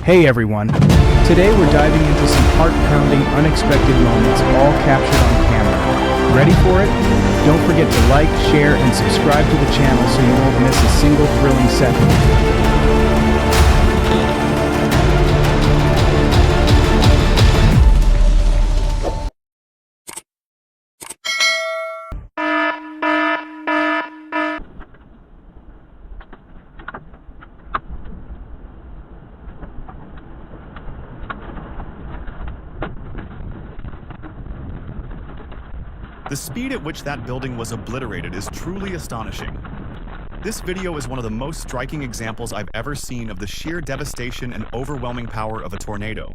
Hey everyone. Today we're diving into some heart-pounding, unexpected moments, all captured on camera. Ready for it? Don't forget to like, share, and subscribe to the channel so you won't miss a single thrilling second. The speed at which that building was obliterated is truly astonishing. This video is one of the most striking examples I've ever seen of the sheer devastation and overwhelming power of a tornado.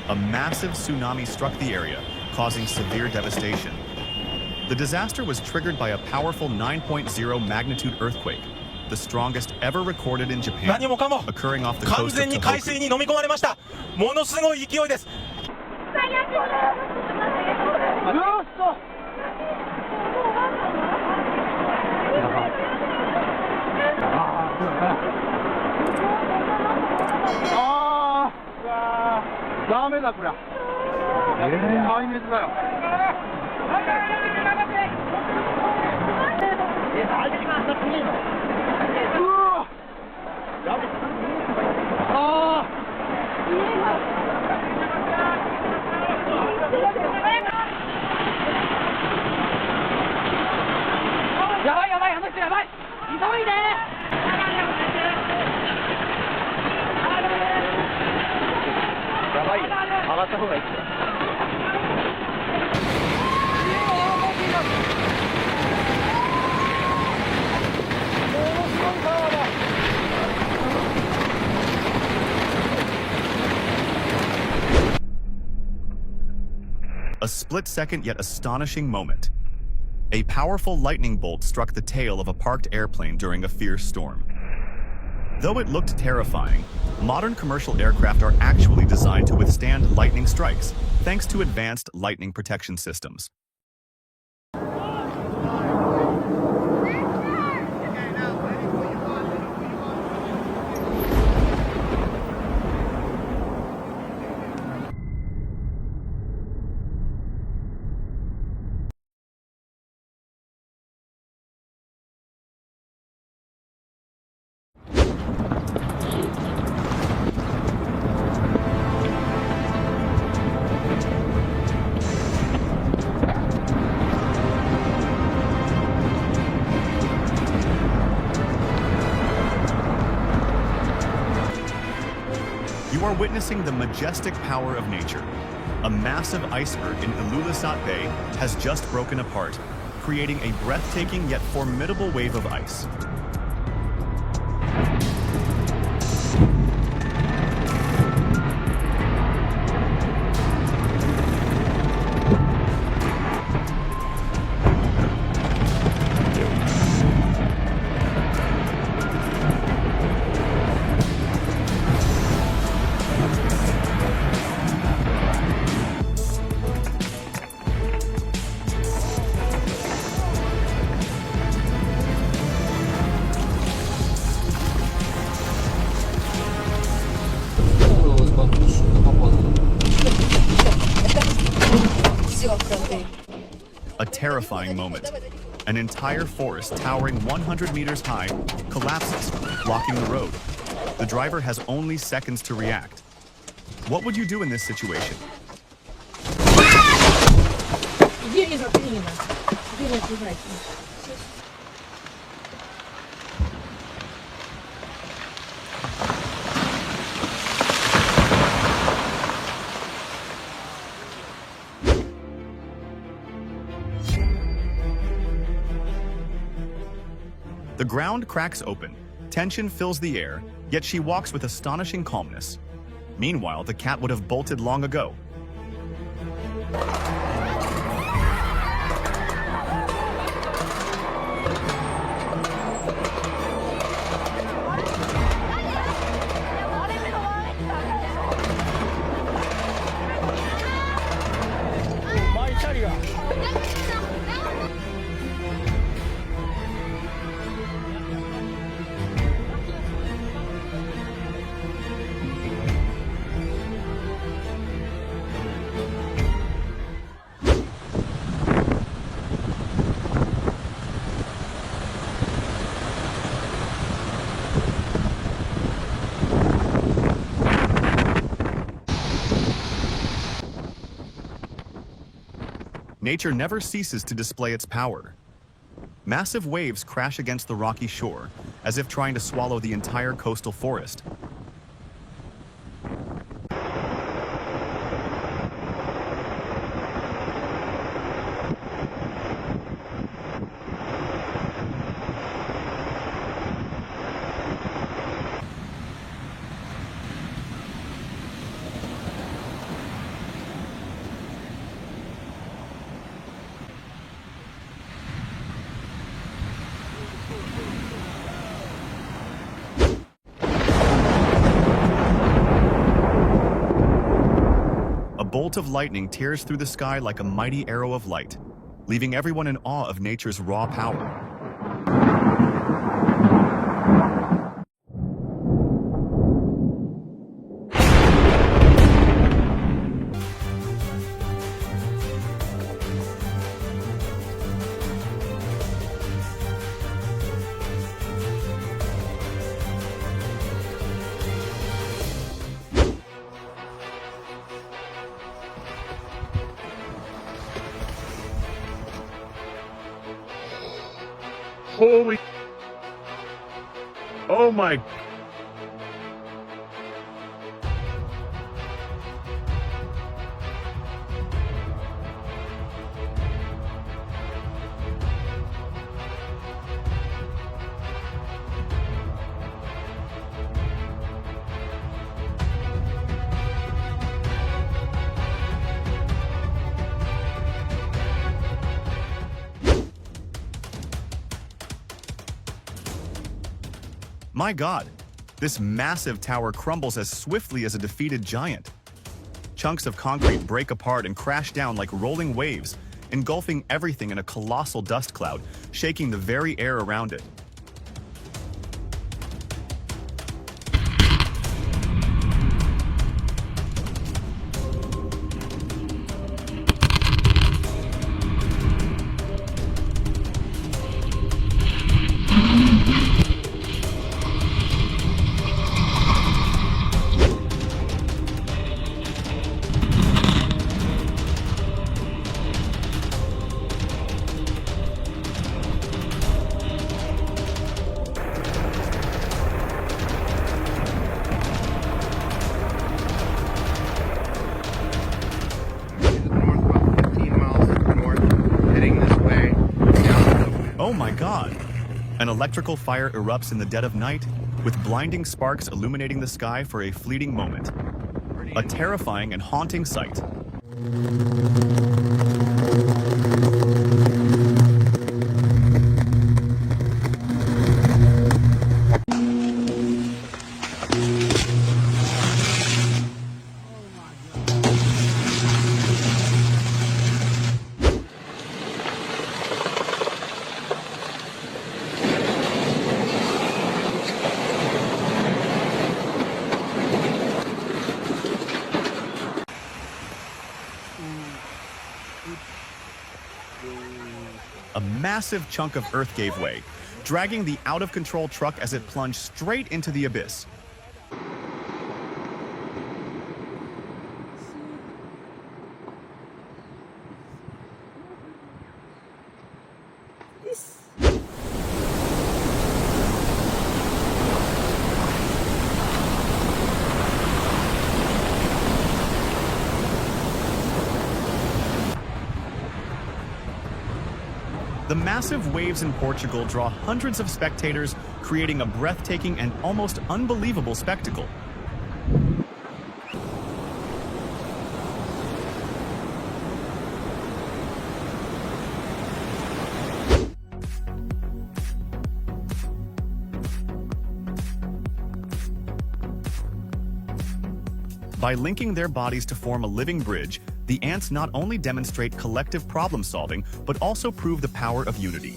A massive tsunami struck the area, causing severe devastation. The disaster was triggered by a powerful 9.0 magnitude earthquake, the strongest ever recorded in Japan, occurring off the coast of Tohoku. A split-second yet astonishing moment. A powerful lightning bolt struck the tail of a parked airplane during a fierce storm. Though it looked terrifying, modern commercial aircraft are actually designed to withstand lightning strikes, thanks to advanced lightning protection systems. You are witnessing the majestic power of nature. A massive iceberg in Ilulissat Bay has just broken apart, creating a breathtaking yet formidable wave of ice. A terrifying moment. An entire forest towering 100 meters high collapses, blocking the road. The driver has only seconds to react. What would you do in this situation? The ground cracks open, tension fills the air, yet she walks with astonishing calmness. Meanwhile, the cat would have bolted long ago. Nature never ceases to display its power. Massive waves crash against the rocky shore, as if trying to swallow the entire coastal forest. A bolt of lightning tears through the sky like a mighty arrow of light, leaving everyone in awe of nature's raw power. Holy... Oh my... My God, this massive tower crumbles as swiftly as a defeated giant. Chunks of concrete break apart and crash down like rolling waves, engulfing everything in a colossal dust cloud, shaking the very air around it. Oh my God! An electrical fire erupts in the dead of night, with blinding sparks illuminating the sky for a fleeting moment. A terrifying and haunting sight. A massive chunk of earth gave way, dragging the out-of-control truck as it plunged straight into the abyss. The massive waves in Portugal draw hundreds of spectators, creating a breathtaking and almost unbelievable spectacle. By linking their bodies to form a living bridge, the ants not only demonstrate collective problem solving, but also prove the power of unity.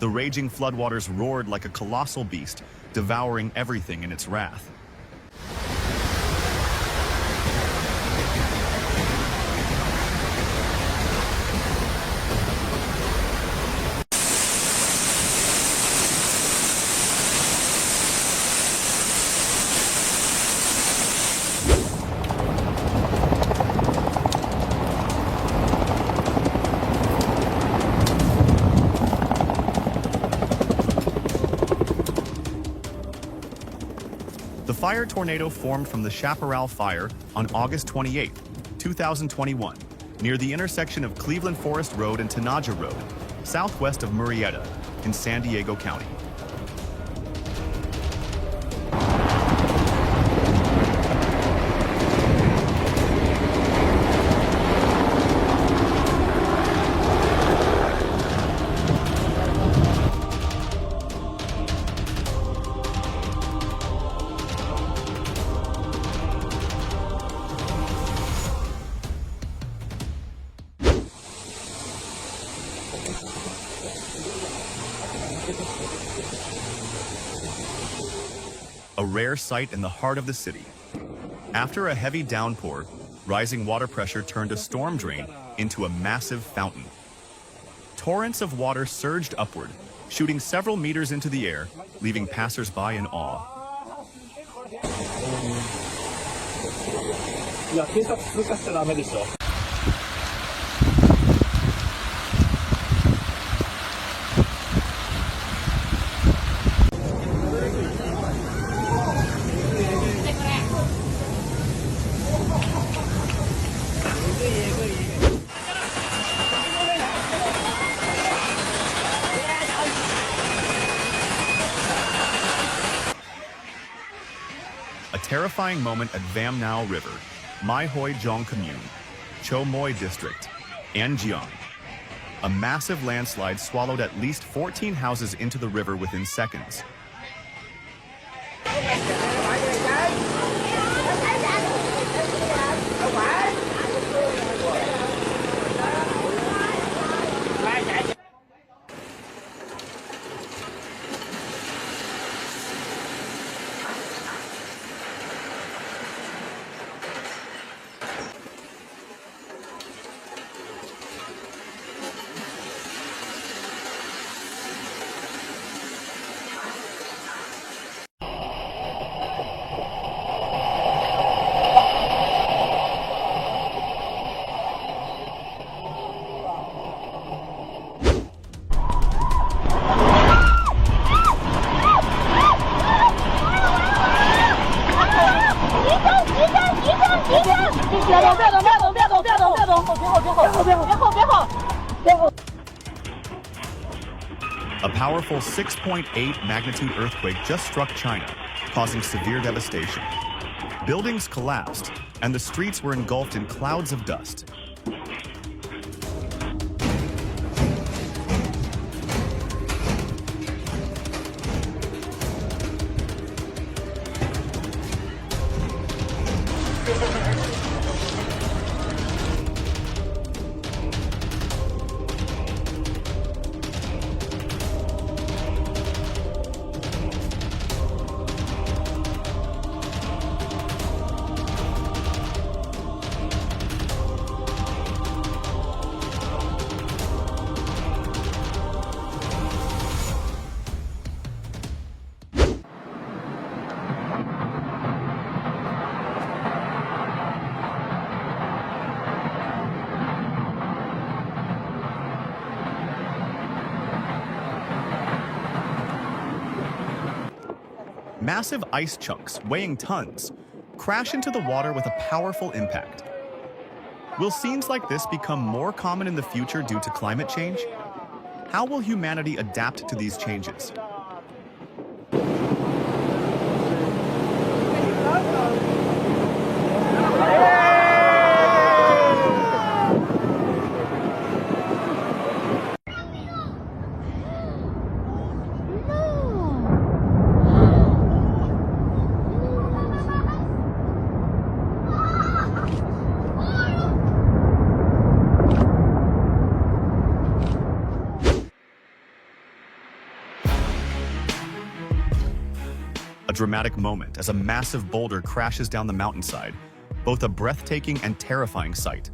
The raging floodwaters roared like a colossal beast, devouring everything in its wrath. The fire tornado formed from the Chaparral Fire on August 28, 2021, near the intersection of Cleveland Forest Road and Tanaja Road, southwest of Murrieta, in San Diego County. A rare sight in the heart of the city. After a heavy downpour, rising water pressure turned a storm drain into a massive fountain. Torrents of water surged upward, shooting several meters into the air, leaving passers-by in awe. A terrifying moment at Vam Nao River, Mai Hoi Jong Commune, Cho Moi District, Anjiang. A massive landslide swallowed at least 14 houses into the river within seconds. A powerful 6.8 magnitude earthquake just struck China, causing severe devastation. Buildings collapsed, and the streets were engulfed in clouds of dust. Massive ice chunks, weighing tons, crash into the water with a powerful impact. Will scenes like this become more common in the future due to climate change? How will humanity adapt to these changes? A dramatic moment as a massive boulder crashes down the mountainside, both a breathtaking and terrifying sight.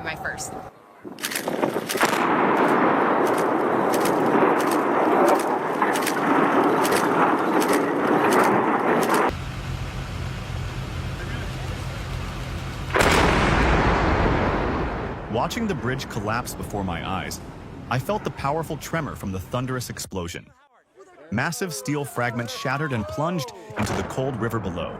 My first. Watching the bridge collapse before my eyes, I felt the powerful tremor from the thunderous explosion. Massive steel fragments shattered and plunged into the cold river below.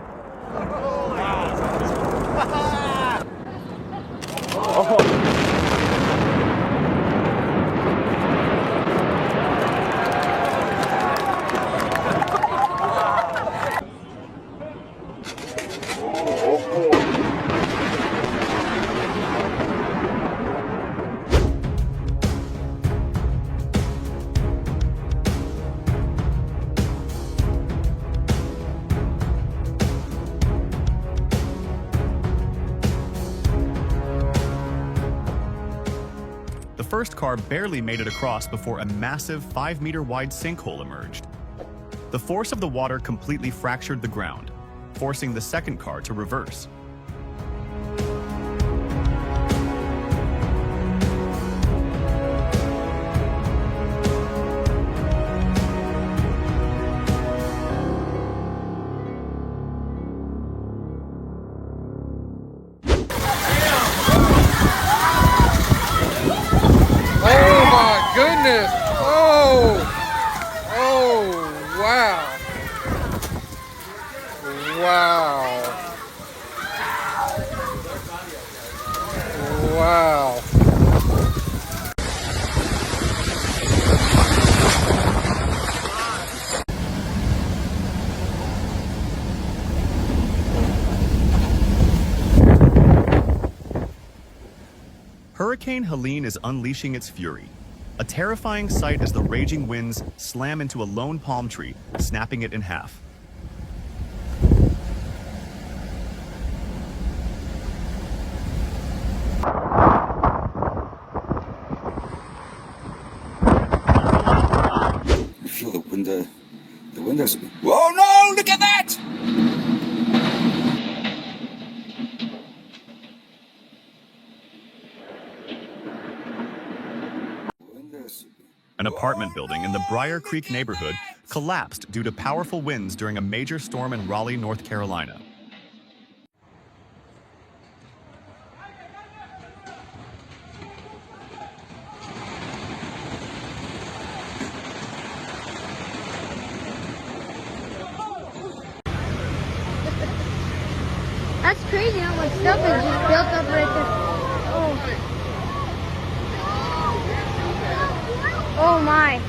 The first car barely made it across before a massive 5-meter wide sinkhole emerged. The force of the water completely fractured the ground, forcing the second car to reverse. Goodness! Oh! Oh! Wow! Wow! Wow! Hurricane Helene is unleashing its fury. A terrifying sight as the raging winds slam into a lone palm tree, snapping it in half. I feel the windows. Whoa, no, look at that! An apartment building in the Briar Creek neighborhood collapsed due to powerful winds during a major storm in Raleigh, North Carolina. That's crazy how much stuff is just built up right there. Oh my.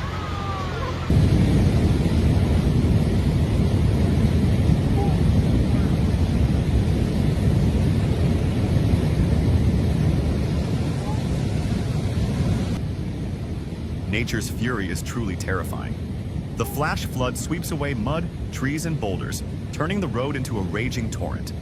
Nature's fury is truly terrifying. The flash flood sweeps away mud, trees, and boulders, turning the road into a raging torrent.